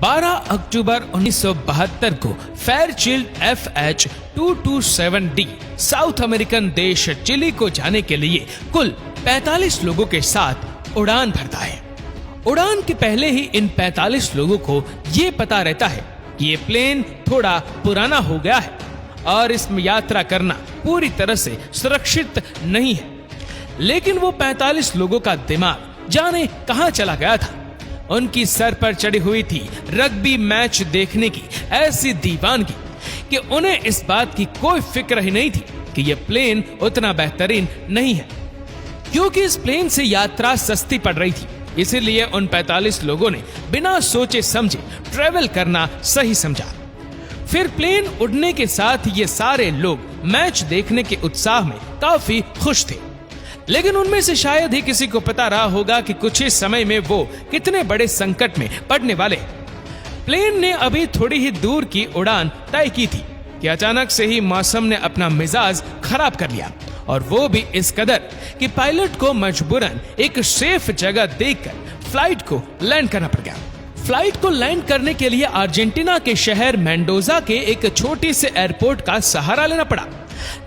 12 अक्टूबर 1972 को फेयरचील्ड FH-227D south American देश chilli को जाने के लिए कुल 45 लोगों के साथ उड़ान भरता है। उड़ान के पहले ही इन 45 लोगों को ये पता रहता है कि ये प्लेन थोड़ा पुराना हो गया है और इसमें यात्रा करना पूरी तरह से सुरक्षित नहीं है। लेकिन वो 45 लोगों का दिमाग जाने कहां चला गया था। उनकी सर पर चढ़ी हुई थी रग्बी मैच देखने की ऐसी दीवानगी कि उन्हें इस बात की कोई फिक्र ही नहीं थी कि यह प्लेन उतना बेहतरीन नहीं है। क्योंकि इस प्लेन से यात्रा सस्ती पड़ रही थी, इसीलिए उन 45 लोगों ने बिना सोचे समझे ट्रेवल करना सही समझा। फिर प्लेन उड़ने के साथ ये सारे लोग मैच देखने के उत्साह में काफी खुश थे। लेकिन उनमें से शायद ही किसी को पता रहा होगा कि कुछ ही समय में वो कितने बड़े संकट में पड़ने वाले। प्लेन ने अभी थोड़ी ही दूर की उड़ान तय की थी कि अचानक से ही मौसम ने अपना मिजाज खराब कर लिया, और वो भी इस कदर कि पायलट को मजबूरन एक सेफ जगह देखकर फ्लाइट को लैंड करना पड़ गया। फ्लाइट को लैंड करने के लिए अर्जेंटीना के शहर मेंडोजा के एक छोटे से एयरपोर्ट का सहारा लेना पड़ा।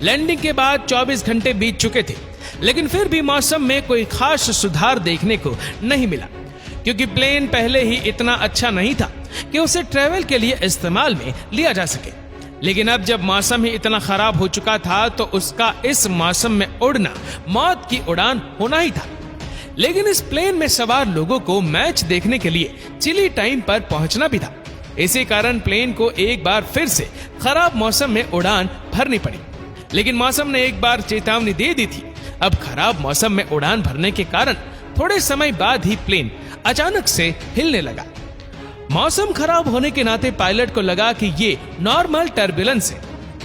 लैंडिंग के बाद 24 घंटे बीत चुके थे, लेकिन फिर भी मौसम में कोई खास सुधार देखने को नहीं मिला, क्योंकि प्लेन पहले ही इतना अच्छा नहीं था कि उसे ट्रेवल के लिए इस्तेमाल में लिया जा सके। लेकिन अब जब मौसम ही इतना खराब हो चुका था तो उसका इस मौसम में उड़ना मौत की उड़ान होना ही था। लेकिन इस प्लेन में सवार लोगों को मैच देखने के लिए चिली टाइम पर पहुंचना भी था। इसी कारण प्लेन को एक बार फिर से खराब मौसम में उड़ान भरनी पड़ी। लेकिन मौसम ने एक बार चेतावनी दे दी थी। अब खराब मौसम में उड़ान भरने के कारण थोड़े समय बाद ही प्लेन अचानक से हिलने लगा। मौसम खराब होने के नाते पायलट को लगा कि ये नॉर्मल टर्बुलेंस है,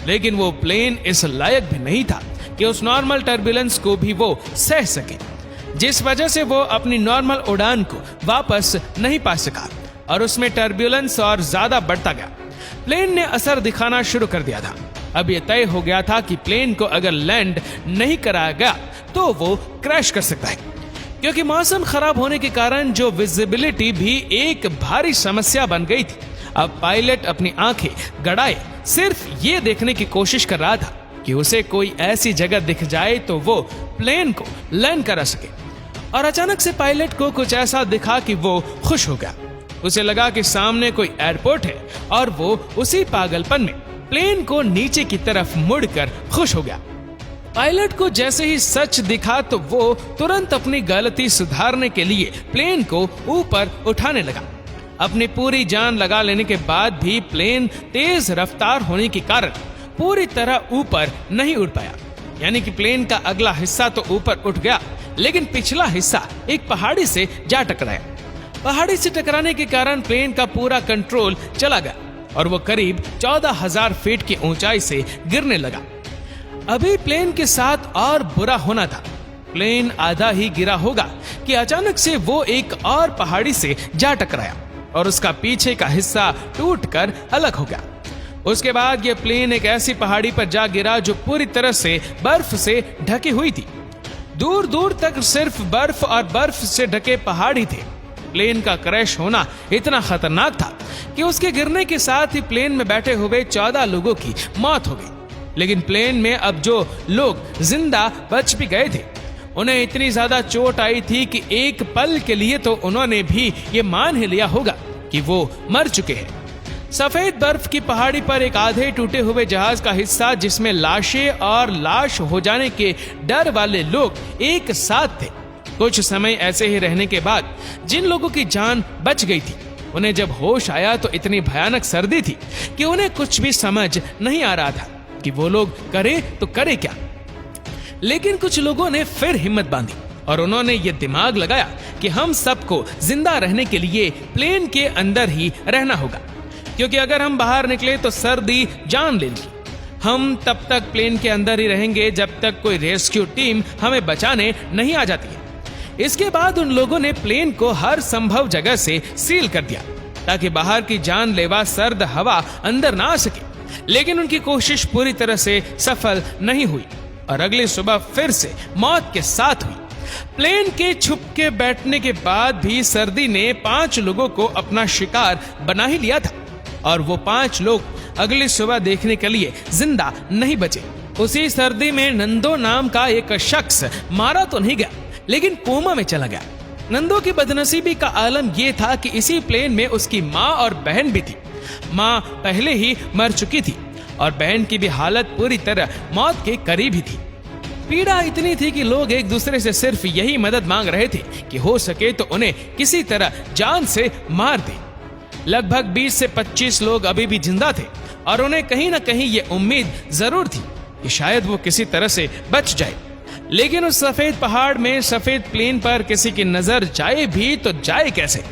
लेकिन वो प्लेन इस लायक भी नहीं था कि उस नॉर्मल टर्बुलेंस को भी वो सह सके, जिस वजह से वो अपनी नॉर्मल उड़ान को वापस नहीं पा सका और उसमें टर्बुलेंस और ज्यादा बढ़ता गया। प्लेन ने असर दिखाना शुरू कर दिया था। अब यह तय हो गया था कि प्लेन को अगर लैंड नहीं कराया गया तो वो क्रैश कर सकता है, क्योंकि मौसम खराब होने के कारण जो विजिबिलिटी भी एक भारी समस्या बन गई थी। अब पायलट अपनी आंखें गड़ाए सिर्फ ये देखने की कोशिश कर रहा था कि उसे कोई ऐसी जगह दिख जाए तो वो प्लेन को लैंड करा सके। और अचानक से पायलट को कुछ ऐसा दिखा कि वो खुश हो गया। उसे लगा कि सामने कोई एयरपोर्ट है और वो उसी पागलपन में प्लेन को नीचे की तरफ मुड़कर खुश हो गया। पायलट को जैसे ही सच दिखा तो वो तुरंत अपनी गलती सुधारने के लिए प्लेन को ऊपर उठाने लगा। अपनी पूरी जान लगा लेने के बाद भी प्लेन तेज रफ्तार होने के कारण पूरी तरह ऊपर नहीं उड़ पाया। यानी कि प्लेन का अगला हिस्सा तो ऊपर उठ गया, लेकिन पिछला हिस्सा एक पहाड़ी से जा टकराया। पहाड़ी से टकराने के कारण प्लेन का पूरा कंट्रोल चला गया और वो करीब 14,000 फीट की ऊंचाई से गिरने लगा। अभी प्लेन के साथ और बुरा होना था। प्लेन आधा ही गिरा होगा कि अचानक से वो एक और पहाड़ी से जा टकराया और उसका पीछे का हिस्सा टूटकर अलग हो गया। उसके बाद ये प्लेन एक ऐसी पहाड़ी पर जा गिरा जो पूरी तरह से बर्फ से ढकी हुई थी। दूर दूर तक सिर्फ बर्फ और बर्फ से ढके पहाड़ ही थे। प्लेन का क्रैश होना इतना खतरनाक था कि उसके गिरने के साथ ही प्लेन में बैठे हुए 14 लोगों की मौत हो गई। लेकिन प्लेन में अब जो लोग जिंदा बच भी गए थे, उन्हें इतनी ज्यादा चोट आई थी कि एक पल के लिए तो उन्होंने भी ये मान ही लिया होगा कि वो मर चुके हैं। सफेद बर्फ की पहाड़ी पर एक आधे टूटे हुए जहाज का हिस्सा, जिसमें लाशें और लाश हो जाने के डर वाले लोग एक साथ थे। कुछ समय ऐसे ही रहने के बाद जिन लोगों की जान बच गई थी, उन्हें जब होश आया तो इतनी भयानक सर्दी थी कि उन्हें कुछ भी समझ नहीं आ रहा था कि वो लोग करे तो करे क्या। लेकिन कुछ लोगों ने फिर हिम्मत बांधी और उन्होंने ये दिमाग लगाया कि हम सबको जिंदा रहने के लिए प्लेन के अंदर ही रहना होगा, क्योंकि अगर हम बाहर निकले तो सर्दी जान लेगी। हम तब तक प्लेन के अंदर ही रहेंगे जब तक कोई रेस्क्यू टीम हमें बचाने नहीं आ जाती है। इसके बाद उन लोगों ने प्लेन को हर संभव जगह से सील कर दिया ताकि बाहर की जानलेवा सर्द हवा अंदर ना आ सके। लेकिन उनकी कोशिश पूरी तरह से सफल नहीं हुई और अगली सुबह फिर से मौत के साथ हुई। प्लेन के छुप के बैठने के बाद भी सर्दी ने 5 लोगों को अपना शिकार बना ही लिया था और वो 5 लोग अगली सुबह देखने के लिए जिंदा नहीं बचे। उसी सर्दी में नंदो नाम का एक शख्स मारा तो नहीं गया लेकिन कोमा में चला गया। नंदो की बदनसीबी का आलम यह था कि इसी प्लेन में उसकी माँ और बहन भी थी। माँ पहले ही मर चुकी थी और बहन की भी हालत पूरी तरह मौत के करीब ही थी। पीड़ा इतनी थी कि लोग एक दूसरे से सिर्फ यही मदद मांग रहे थे कि हो सके तो उन्हें किसी तरह जान से मार दे। लगभग 20 से 25 लोग अभी भी जिंदा थे और उन्हें कहीं ना कहीं ये उम्मीद जरूर थी कि शायद वो किसी तरह से बच जाए। लेकिन उस सफेद पहाड़ में सफेद प्लेन पर किसी की नजर जाए भी तो जाए कैसे।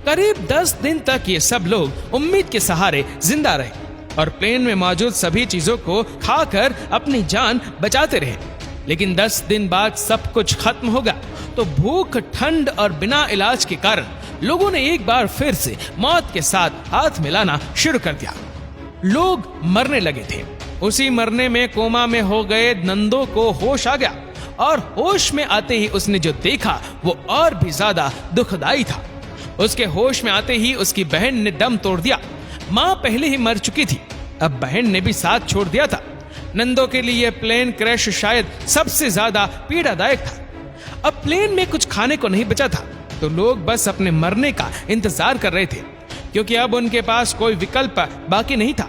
करीब 10 दिन तक ये सब लोग उम्मीद के सहारे जिंदा रहे और प्लेन में मौजूद सभी चीजों को खाकर अपनी जान बचाते रहे। लेकिन 10 दिन बाद सब कुछ खत्म हो गया तो भूख, ठंड और बिना इलाज के कारण लोगों ने एक बार फिर से मौत के साथ हाथ मिलाना शुरू कर दिया। लोग मरने लगे थे। उसी मरने में कोमा में हो गए नंदो को होश आ गया और होश में आते ही उसने जो देखा वो और भी ज्यादा दुखदाई था। उसके होश में आते ही उसकी बहन ने दम तोड़ दिया। माँ पहले ही मर चुकी थी, अब बहन ने भी साथ छोड़ दिया था। नंदो के लिए प्लेन क्रैश शायद सबसे ज्यादा पीड़ादायक था। अब प्लेन में कुछ खाने को नहीं बचा था तो लोग बस अपने मरने का इंतजार कर रहे थे क्योंकि अब उनके पास कोई विकल्प बाकी नहीं था।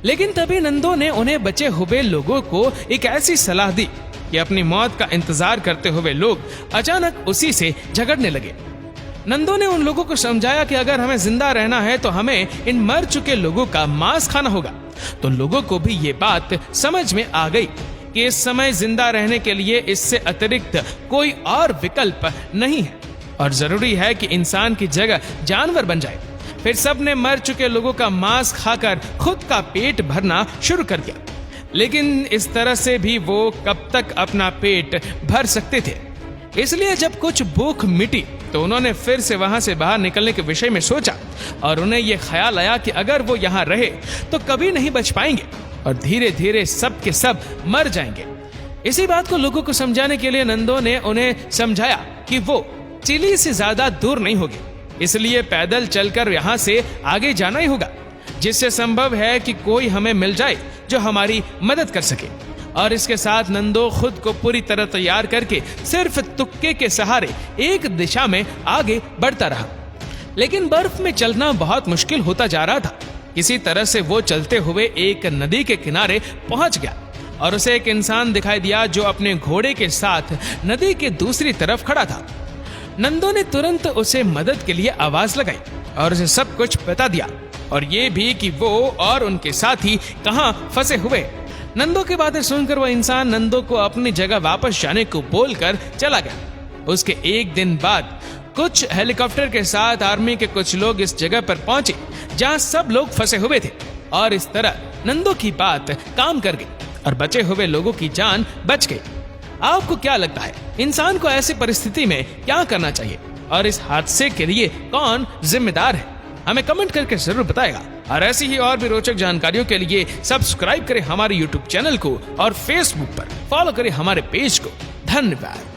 लेकिन तभी नंदो ने उन्हें बचे हुए लोगों को एक ऐसी सलाह दी कि अपनी मौत का इंतजार करते हुए लोग अचानक उसी से झगड़ने लगे। नंदो ने उन लोगों को समझाया कि अगर हमें जिंदा रहना है तो हमें इन मर चुके लोगों का मांस खाना होगा। तो लोगों को भी ये बात समझ में आ गई कि इस समय जिंदा रहने के लिए इससे अतिरिक्त कोई और विकल्प नहीं है और जरूरी है कि इंसान की जगह जानवर बन जाए। फिर सब ने मर चुके लोगों का मांस खाकर खुद का पेट भरना शुरू कर दिया। लेकिन इस तरह से भी वो कब तक अपना पेट भर सकते थे। इसलिए जब कुछ भूख मिटी तो उन्होंने फिर से वहां से बाहर निकलने के विषय में सोचा और उन्हें यह ख्याल आया कि अगर वो यहाँ रहे तो कभी नहीं बच पाएंगे और धीरे धीरे सब के सब मर जाएंगे। इसी बात को लोगों को समझाने के लिए नंदो ने उन्हें समझाया कि वो चिली से ज्यादा दूर नहीं होगी, इसलिए पैदल चलकर यहाँ से आगे जाना ही होगा, जिससे संभव है कि कोई हमें मिल जाए जो हमारी मदद कर सके। और इसके साथ नंदो खुद को पूरी तरह तैयार करके सिर्फ तुक्के के सहारे एक दिशा में आगे बढ़ता रहा। लेकिन बर्फ में चलना बहुत मुश्किल होता जा रहा था। किसी तरह से वो चलते हुए एक नदी के किनारे पहुंच गया और उसे एक इंसान दिखाई दिया जो अपने घोड़े के साथ नदी के दूसरी तरफ खड़ा था। नंदो ने तुरंत उसे मदद के लिए आवाज लगाई और उसे सब कुछ बता दिया और ये भी कि वो और उनके साथी कहाँ फंसे हुए। नंदो की बातें सुनकर वह इंसान नंदो को अपनी जगह वापस जाने को बोलकर चला गया। उसके एक दिन बाद कुछ हेलीकॉप्टर के साथ आर्मी के कुछ लोग इस जगह पर पहुंचे जहां सब लोग फंसे हुए थे और इस तरह नंदो की बात काम कर गई और बचे हुए लोगों की जान बच गई। आपको क्या लगता है इंसान को ऐसी परिस्थिति में क्या करना चाहिए और इस हादसे के लिए कौन जिम्मेदार है? हमें कमेंट करके जरूर बताएगा। और ऐसी ही और भी रोचक जानकारियों के लिए सब्सक्राइब करें हमारे YouTube चैनल को और Facebook पर फॉलो करें हमारे पेज को। धन्यवाद।